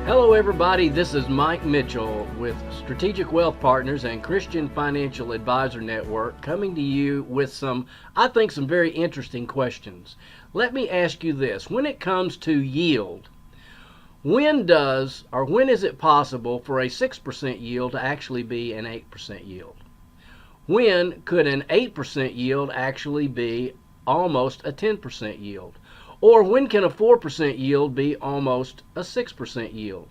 Hello everybody, this is Mike Mitchell with Strategic Wealth Partners and Christian Financial Advisor Network coming to you with some very interesting questions. Let me ask you this. When it comes to yield, when is it possible for a 6% yield to actually be an 8% yield? When could an 8% yield actually be almost a 10% yield? Or when can a 4% yield be almost a 6% yield?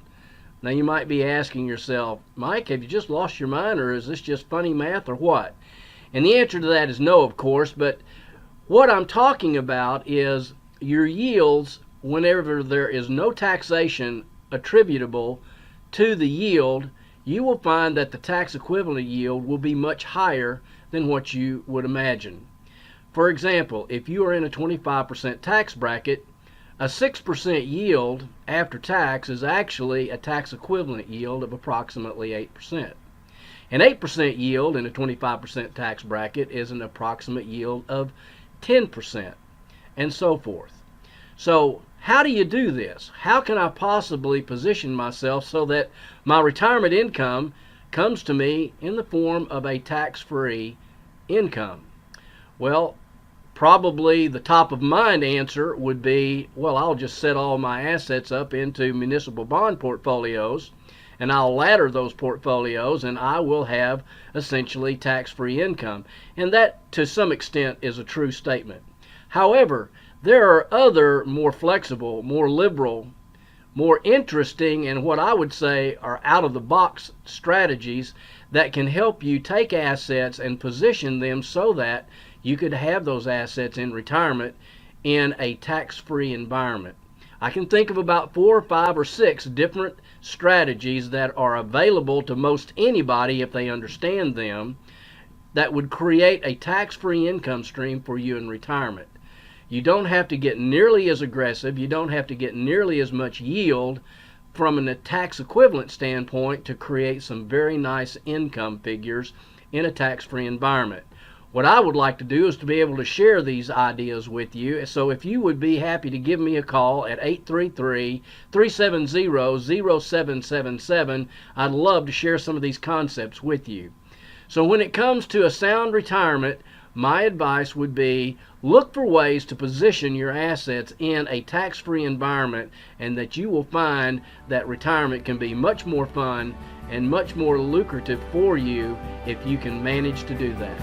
Now you might be asking yourself, Mike, have you just lost your mind, or is this just funny math, or what? And the answer to that is no, of course, but what I'm talking about is your yields whenever there is no taxation attributable to the yield. You will find that the tax equivalent yield will be much higher than what you would imagine. For example, if you are in a 25% tax bracket, a 6% yield after tax is actually a tax equivalent yield of approximately 8%. An 8% yield in a 25% tax bracket is an approximate yield of 10%, and so forth. So how do you do this? How can I possibly position myself so that my retirement income comes to me in the form of a tax-free income? Well, probably the top of mind answer would be, well, I'll just set all my assets up into municipal bond portfolios and I'll ladder those portfolios and I will have essentially tax-free income. And that to some extent is a true statement. However, there are other more flexible, more liberal, more interesting, and what I would say are out-of-the-box strategies that can help you take assets and position them so that you could have those assets in retirement in a tax-free environment. I can think of about 4 or 5 or 6 different strategies that are available to most anybody if they understand them that would create a tax-free income stream for you in retirement. You don't have to get nearly as aggressive. You don't have to get nearly as much yield from a tax equivalent standpoint to create some very nice income figures in a tax-free environment. What I would like to do is to be able to share these ideas with you. So if you would be happy to give me a call at 833-370-0777, I'd love to share some of these concepts with you. So when it comes to a sound retirement, my advice would be look for ways to position your assets in a tax-free environment, and that you will find that retirement can be much more fun and much more lucrative for you if you can manage to do that.